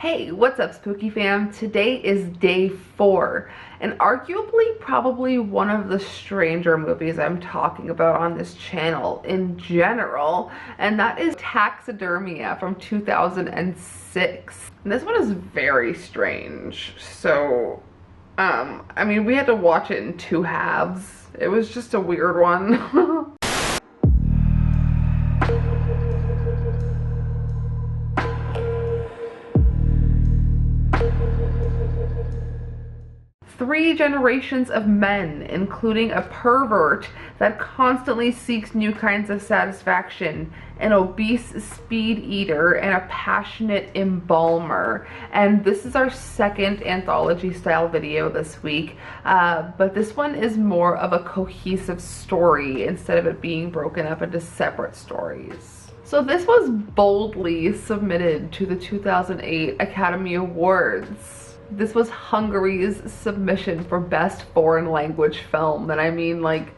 Hey, what's up, Spooky fam? Today is day 4, and arguably probably one of the stranger movies I'm talking about on this channel in general, and that is Taxidermia from 2006. And this one is very strange. So, I mean, we had to watch it in 2 halves. It was just a weird one. 3 generations of men, including a pervert that constantly seeks new kinds of satisfaction, an obese speed eater, and a passionate embalmer. And this is our second anthology style video this week, but this one is more of a cohesive story instead of it being broken up into separate stories. So this was boldly submitted to the 2008 Academy Awards. This was Hungary's submission for Best Foreign Language Film, and I mean, like,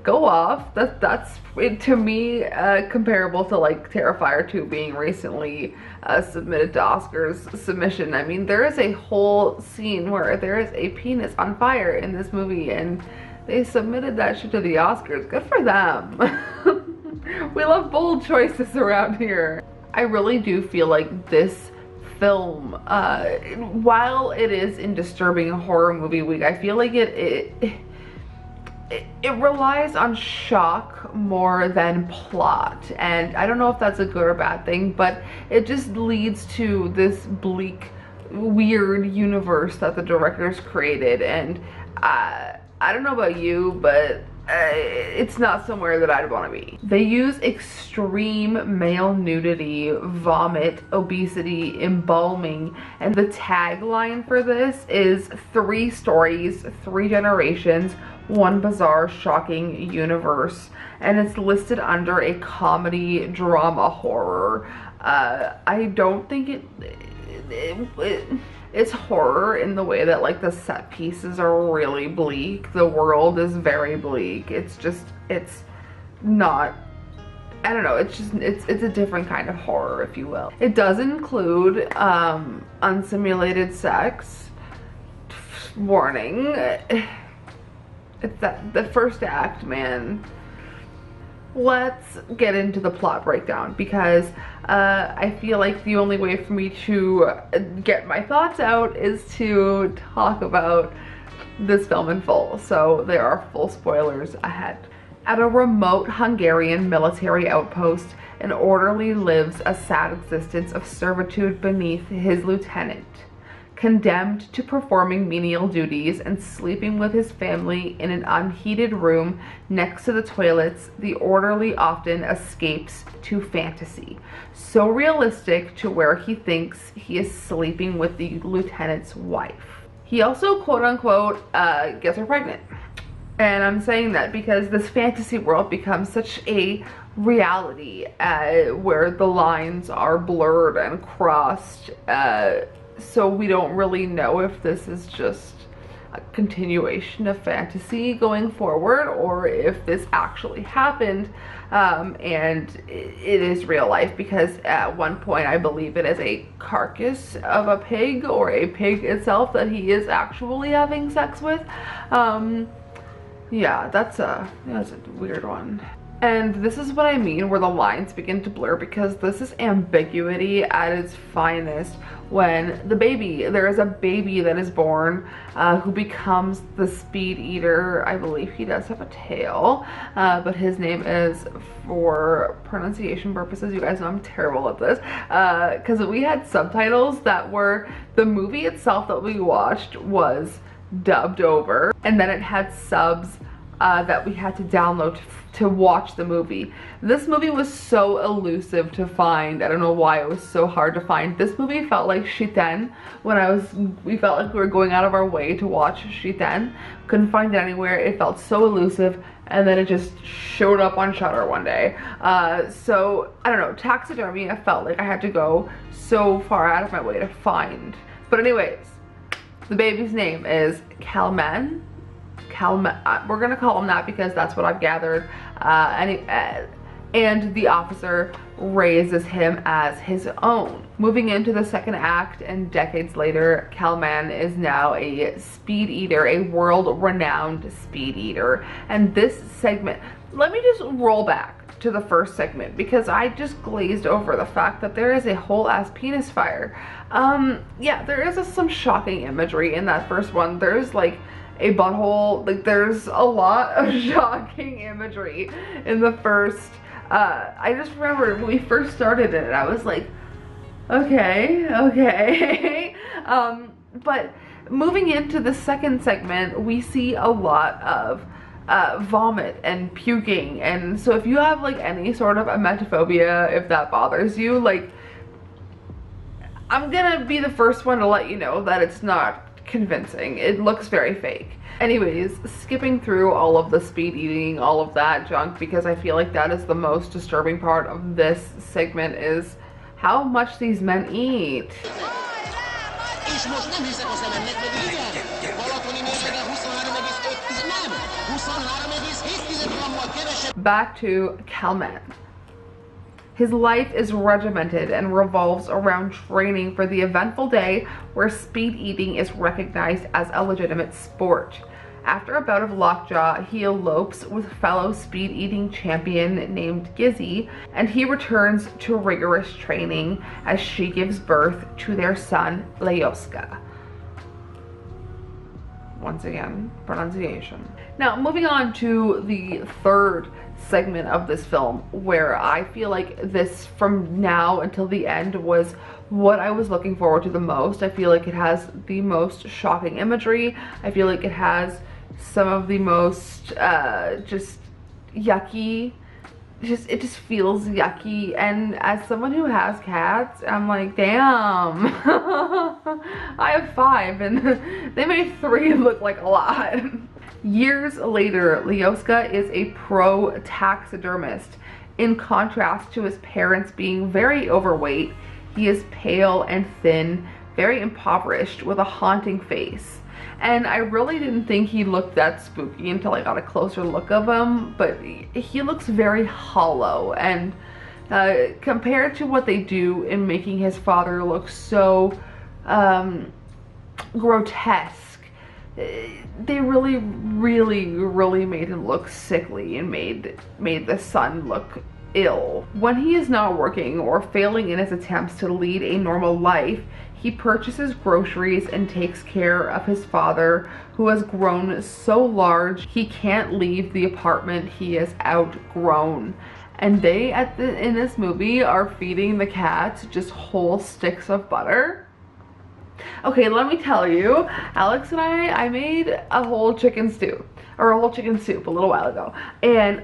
go off. That's it, to me, comparable to like Terrifier 2 being recently submitted to Oscars submission. I mean, there is a whole scene where there is a penis on fire in this movie, and they submitted that shit to the Oscars. Good for them. We love bold choices around here. I really do feel like this film, while it is in disturbing horror movie week, I feel like it relies on shock more than plot, and I don't know if that's a good or bad thing, but it just leads to this bleak, weird universe that the directors created. And I don't know about you, but it's not somewhere that I'd want to be. They use extreme male nudity, vomit, obesity, embalming, and the tagline for this is 3 stories, 3 generations, 1 bizarre, shocking universe, and it's listed under a comedy, drama, horror. I don't think it's horror in the way that like the set pieces are really bleak. The world is very bleak. It's not, I don't know, it's a different kind of horror, if you will. It does include unsimulated sex. Warning. It's the first act, man. Let's get into the plot breakdown, because I feel like the only way for me to get my thoughts out is to talk about this film in full. So there are full spoilers ahead. At a remote Hungarian military outpost, an orderly lives a sad existence of servitude beneath his lieutenant. Condemned to performing menial duties and sleeping with his family in an unheated room next to the toilets, the orderly often escapes to fantasy, so realistic to where he thinks he is sleeping with the lieutenant's wife. He also, quote unquote, gets her pregnant. And I'm saying that because this fantasy world becomes such a reality, where the lines are blurred and crossed, so we don't really know if this is just a continuation of fantasy going forward, or if this actually happened, and it is real life, because at one point I believe it is a carcass of a pig, or a pig itself, that he is actually having sex with. Yeah, that's a weird one. And this is what I mean where the lines begin to blur, because this is ambiguity at its finest. When there is a baby that is born who becomes the speed eater. I believe he does have a tail, but his name is, for pronunciation purposes, you guys know I'm terrible at this, because we had subtitles that were, the movie itself that we watched was dubbed over, and then it had subs that we had to download to watch the movie. This movie was so elusive to find. I don't know why it was so hard to find. This movie felt like Shiten we felt like we were going out of our way to watch Shiten. Couldn't find it anywhere. It felt so elusive, and then it just showed up on Shudder one day. So I don't know, Taxidermia felt like I had to go so far out of my way to find. But anyways, the baby's name is Kalman. We're gonna call him that because that's what I've gathered. And the officer raises him as his own. Moving into the second act and decades later, Kalman is now a speed eater, a world-renowned speed eater. And this segment, let me just roll back to the first segment because I just glazed over the fact that there is a whole ass penis fire. Yeah, there is some shocking imagery in that first one. There's like a butthole, like there's a lot of shocking imagery in the first. I just remember when we first started it, I was like, okay. But moving into the second segment, we see a lot of vomit and puking, and so if you have like any sort of emetophobia, if that bothers you, like, I'm gonna be the first one to let you know that it's not convincing. It looks very fake. Anyways, skipping through all of the speed eating, all of that junk, because I feel like that is the most disturbing part of this segment, is how much these men eat. Back to Kalman. His life is regimented and revolves around training for the eventful day where speed eating is recognized as a legitimate sport. After a bout of lockjaw, he elopes with fellow speed eating champion named Gizzy, and he returns to rigorous training as she gives birth to their son, Leoska. Once again, pronunciation. Now, moving on to the third segment of this film, where I feel like this, from now until the end, was what I was looking forward to the most. I feel like it has the most shocking imagery. I feel like it has some of the most just yucky, it just feels yucky, and as someone who has cats, I'm like, damn. I have 5 and they made 3 look like a lot. Years later, Leoska is a pro taxidermist. In contrast to his parents being very overweight, he is pale and thin, very impoverished, with a haunting face. And I really didn't think he looked that spooky until I got a closer look of him, but he looks very hollow, and compared to what they do in making his father look so grotesque, they really made him look sickly and made the son look ill. When he is not working or failing in his attempts to lead a normal life, he purchases groceries and takes care of his father, who has grown so large he can't leave the apartment he has outgrown. And they, in this movie, are feeding the cats just whole sticks of butter. Okay, let me tell you, Alex and I made a whole chicken stew, or a whole chicken soup a little while ago, and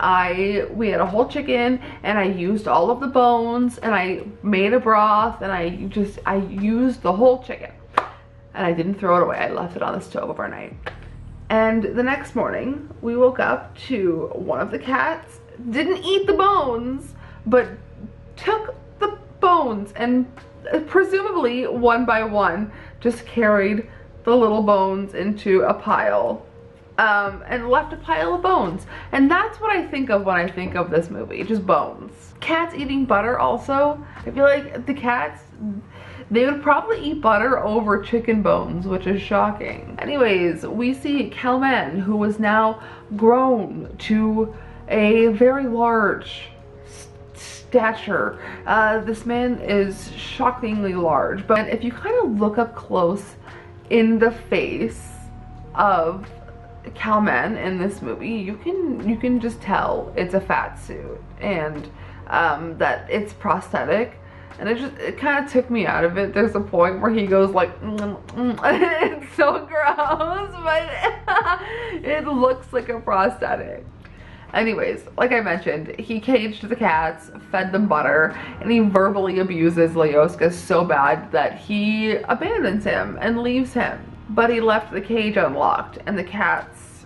we had a whole chicken, and I used all of the bones, and I made a broth, and I used the whole chicken, and I didn't throw it away. I left it on the stove overnight. And the next morning, we woke up to one of the cats didn't eat the bones, but took the bones and presumably one by one just carried the little bones into a pile, and left a pile of bones. And that's what I think of when I think of this movie, just bones. Cats eating butter also. I feel like the cats, they would probably eat butter over chicken bones, which is shocking. Anyways, we see Kalman, who is now grown to a very large stature. This man is shockingly large, but if you kind of look up close in the face of Kalman in this movie, you can just tell it's a fat suit, and that it's prosthetic, and it kind of took me out of it. There's a point where he goes like it's so gross, but it looks like a prosthetic. Anyways, like I mentioned, he caged the cats, fed them butter, and he verbally abuses Leoska so bad that he abandons him and leaves him. But he left the cage unlocked, and the cats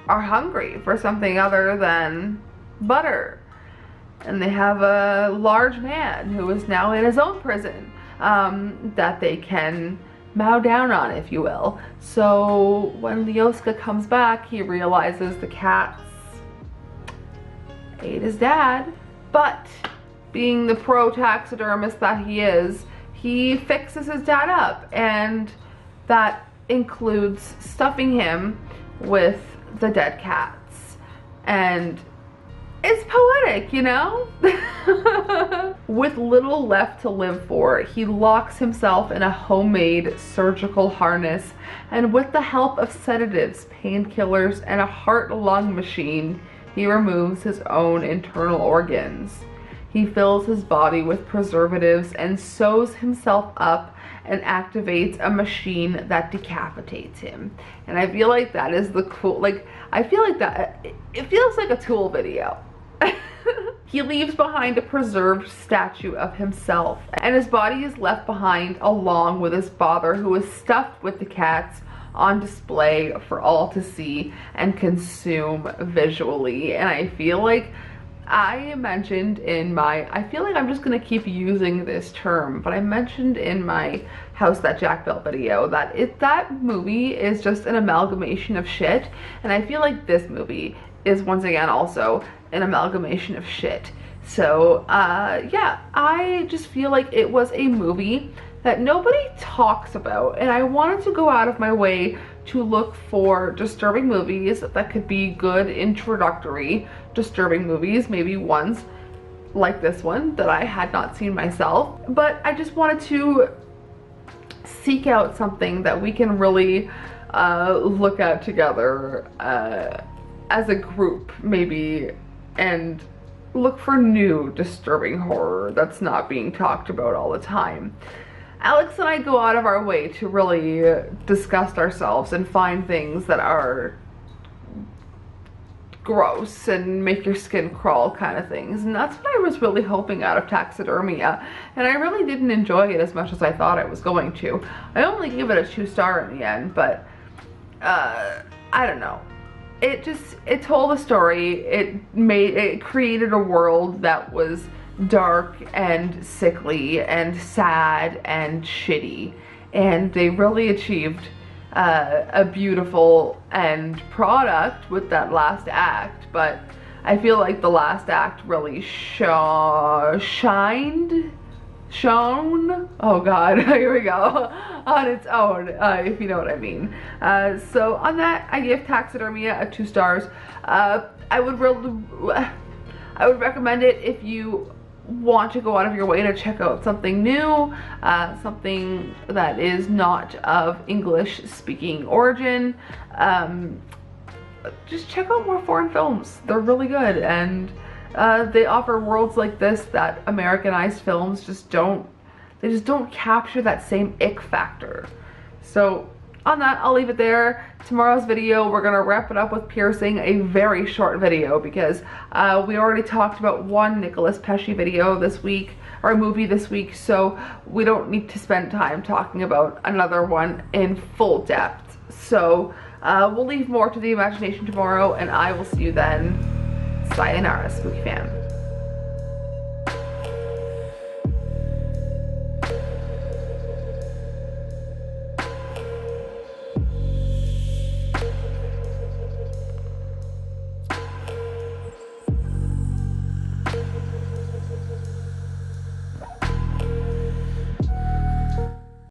are hungry for something other than butter. And they have a large man who is now in his own prison that they can mow down on, if you will. So when Leoska comes back, he realizes the cats ate his dad, but being the pro taxidermist that he is, he fixes his dad up, and that includes stuffing him with the dead cats. And it's poetic, you know? With little left to live for, he locks himself in a homemade surgical harness, and with the help of sedatives, painkillers, and a heart-lung machine, he removes his own internal organs. He fills his body with preservatives and sews himself up and activates a machine that decapitates him. And I feel like that is the cool, like, I feel like that, it feels like a Tool video. He leaves behind a preserved statue of himself, and his body is left behind along with his father, who is stuffed with the cats on display for all to see and consume visually. And I feel like I mentioned in my, I feel like I'm just gonna keep using this term, but I mentioned in my House That Jack Built video that that movie is just an amalgamation of shit, and I feel like this movie is once again also an amalgamation of shit. So yeah, I just feel like it was a movie that nobody talks about, and I wanted to go out of my way to look for disturbing movies that could be good introductory disturbing movies, maybe ones like this one that I had not seen myself. But I just wanted to seek out something that we can really look at together as a group, maybe, and look for new disturbing horror that's not being talked about all the time. Alex and I go out of our way to really disgust ourselves and find things that are gross and make your skin crawl kind of things, and that's what I was really hoping out of Taxidermia, and I really didn't enjoy it as much as I thought I was going to. I only gave it a 2-star in the end, but I don't know. It told a story. It created a world that was dark and sickly and sad and shitty, and they really achieved a beautiful end product with that last act. But I feel like the last act really shone, oh god, here we go, on its own, if you know what I mean. So on that, I give Taxidermia a 2 stars. I would recommend it if you want to go out of your way to check out something new, something that is not of English speaking origin. Just check out more foreign films. They're really good, and they offer worlds like this that Americanized films just don't capture that same ick factor. So on that, I'll leave it there. Tomorrow's video, we're gonna wrap it up with piercing, a very short video, because we already talked about one Nicolas Pesce video this week, or a movie this week, so we don't need to spend time talking about another one in full depth. So we'll leave more to the imagination tomorrow, and I will see you then. Sayonara, spooky fam.